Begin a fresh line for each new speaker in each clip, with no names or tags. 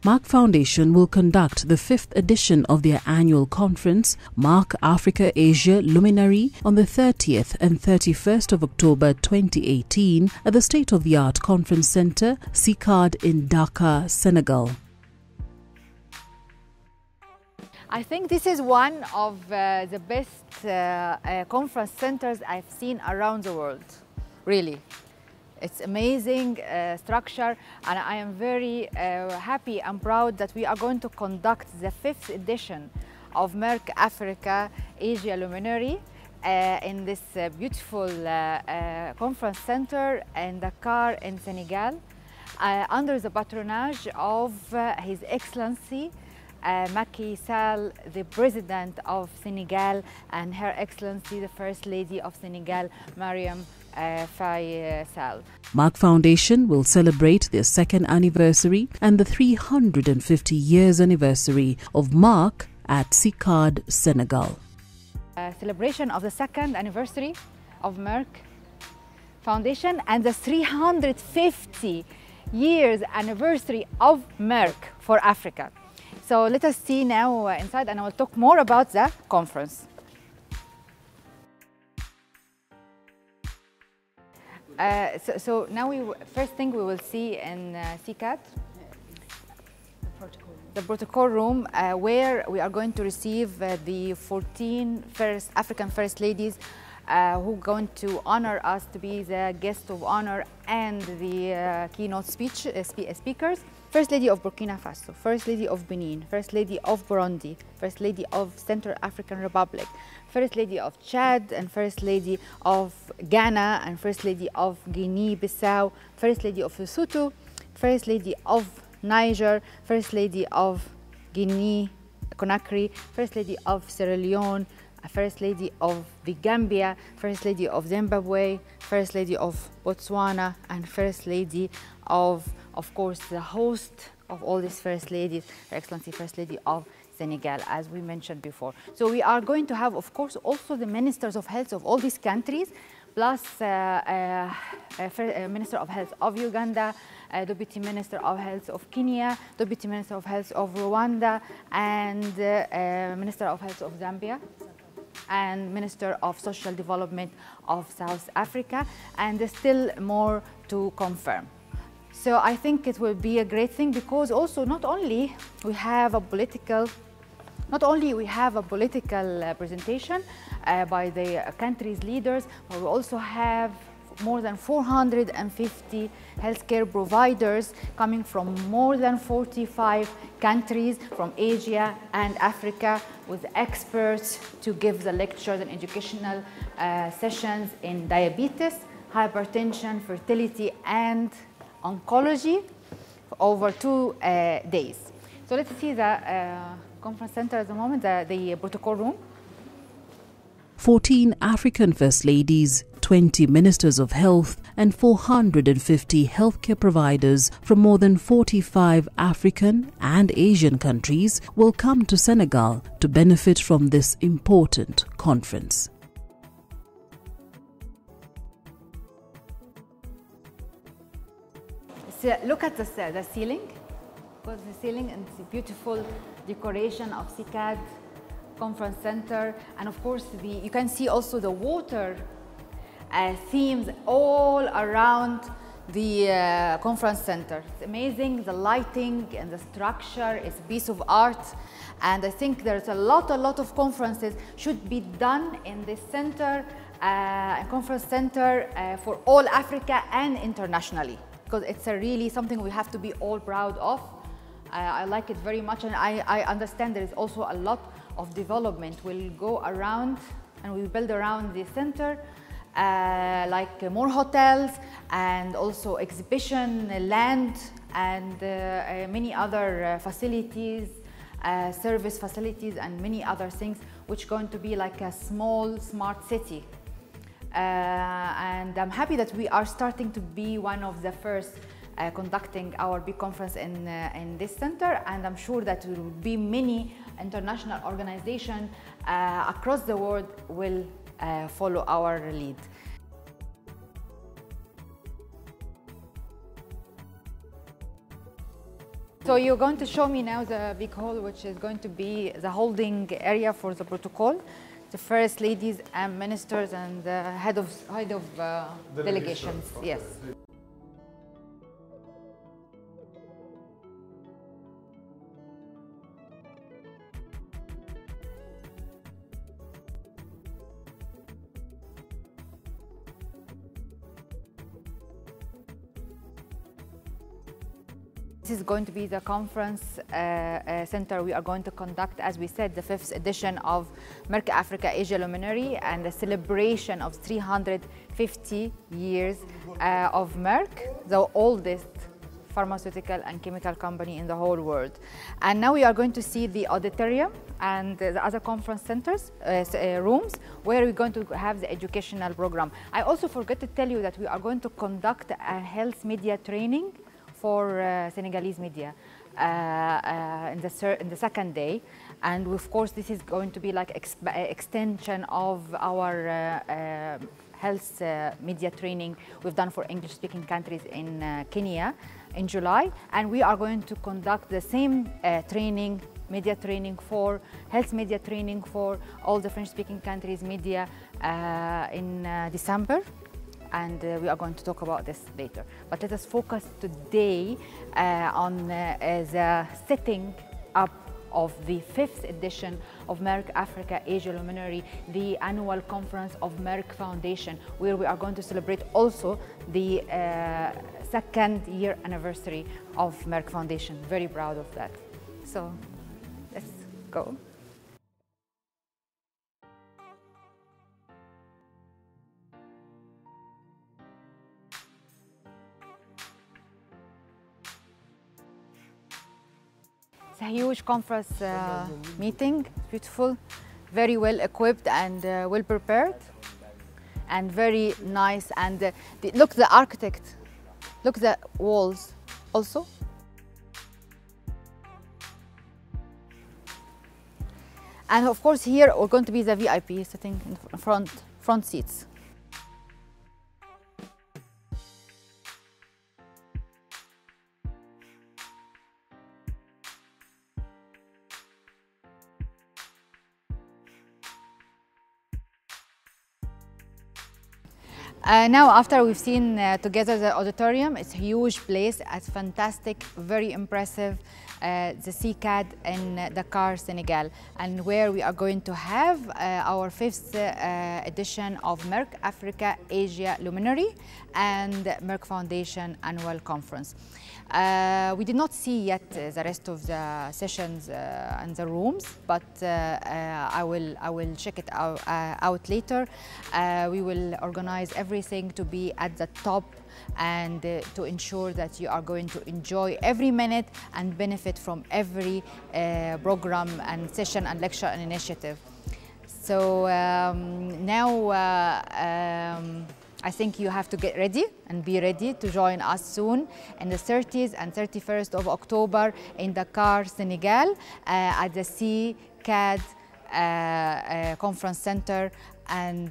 Merck Foundation will conduct the 5th edition of their annual conference, Merck Africa Asia Luminary, on the 30th and 31st of October 2018 at the state-of-the-art conference center, CICAD in Dakar, Senegal.
I think this is one of the best conference centers I've seen around the world, really. It's amazing structure, and I am very happy and proud that we are going to conduct the 5th edition of Merck Africa Asia Luminary in this beautiful conference center in Dakar in Senegal, under the patronage of His Excellency MACKY Sall, the President of Senegal, and Her Excellency the First Lady of Senegal, MARIEM FAYE SALL.
Merck Foundation will celebrate their 2nd anniversary and the 350 years anniversary of Merck at CICAD, Senegal.
Celebration of the 2nd anniversary of Merck Foundation and the 350 years anniversary of Merck for Africa. So let us see now inside, and I will talk more about the conference. So now first thing we will see in CICAD, the protocol room, where we are going to receive the 14 African First Ladies who are going to honor us to be the guest of honor and the keynote speakers. First Lady of Burkina Faso, First Lady of Benin, First Lady of Burundi, First Lady of Central African Republic, First Lady of Chad, and First Lady of Ghana, and First Lady of Guinea-Bissau, First Lady of Lesotho, First Lady of Niger, First Lady of Guinea-Conakry, First Lady of Sierra Leone, First Lady of the Gambia, First Lady of Zimbabwe, First Lady of Botswana, and First Lady of course, the host of all these First Ladies, Her Excellency First Lady of Senegal, as we mentioned before. So we are going to have, of course, also the Ministers of Health of all these countries, plus Minister of Health of Uganda, Deputy Minister of Health of Kenya, Deputy Minister of Health of Rwanda, and Minister of Health of Zambia, and Minister of Social Development of South Africa, and there's still more to confirm. So I think it will be a great thing, because also not only we have a political presentation by the country's leaders, but we also have more than 450 healthcare providers coming from more than 45 countries from Asia and Africa, with experts to give the lectures and educational sessions in diabetes, hypertension, fertility, and oncology for over 2 days. So let's see the conference center at the moment, the protocol room.
14 African First Ladies, 20 Ministers of Health, and 450 healthcare providers from more than 45 African and Asian countries will come to Senegal to benefit from this important conference.
So look at the ceiling. Because the ceiling and the beautiful decoration of CICAD Conference Center, and of course you can see also the water themes all around the conference center. It's amazing, the lighting and the structure is a piece of art, and I think there's a lot of conferences should be done in this center, conference center for all Africa and internationally, because it's really something we have to be all proud of. I like it very much, and I understand there is also a lot of development will go around and we build around the center, like more hotels and also exhibition land and many other facilities, service facilities, and many other things, which are going to be like a small smart city. And I'm happy that we are starting to be one of the first conducting our big conference in this center, and I'm sure that there will be many international organizations across the world will follow our lead. So you're going to show me now the big hall, which is going to be the holding area for the protocol. The first ladies and ministers and the head of delegations. Yes. This is going to be the conference center we are going to conduct, as we said, the 5th edition of Merck Africa Asia Luminary and the celebration of 350 years of Merck, the oldest pharmaceutical and chemical company in the whole world. And now we are going to see the auditorium and the other conference centers, rooms, where we're going to have the educational program. I also forgot to tell you that we are going to conduct a health media training for Senegalese media in the second day, and of course this is going to be like extension of our health media training we've done for English-speaking countries in Kenya in July, and we are going to conduct the same training, media training for health media training for all the French-speaking countries media in December. And we are going to talk about this later. But let us focus today on the setting up of the 5th edition of Merck Africa Asia Luminary, the annual conference of Merck Foundation, where we are going to celebrate also the second year anniversary of Merck Foundation. Very proud of that. So let's go. It's a huge conference meeting, beautiful, very well equipped and well prepared, and very nice. And look, the architect, look the walls also. And of course here we're going to be the VIP sitting in front seats. Now, after we've seen together the auditorium, it's a huge place, it's fantastic, very impressive, the CICAD in Dakar, Senegal, and where we are going to have our 5th edition of Merck Africa Asia Luminary and Merck Foundation Annual Conference. We did not see yet the rest of the sessions and the rooms, but I will check it out later. We will organize everything to be at the top and to ensure that you are going to enjoy every minute and benefit from every program and session and lecture and initiative. So now I think you have to get ready and be ready to join us soon on the 30th and 31st of October in Dakar, Senegal, at the CICAD Conference Center, and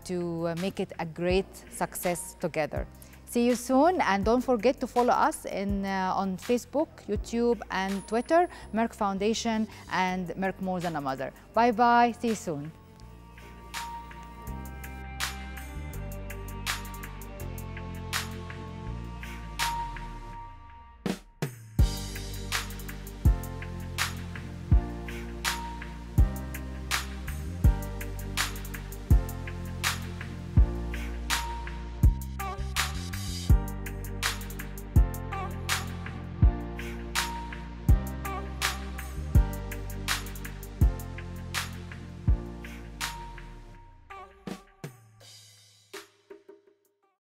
to make it a great success together. See you soon, and don't forget to follow us on Facebook, YouTube, and Twitter, Merck Foundation and Merck More Than a Mother. Bye-bye, see you soon.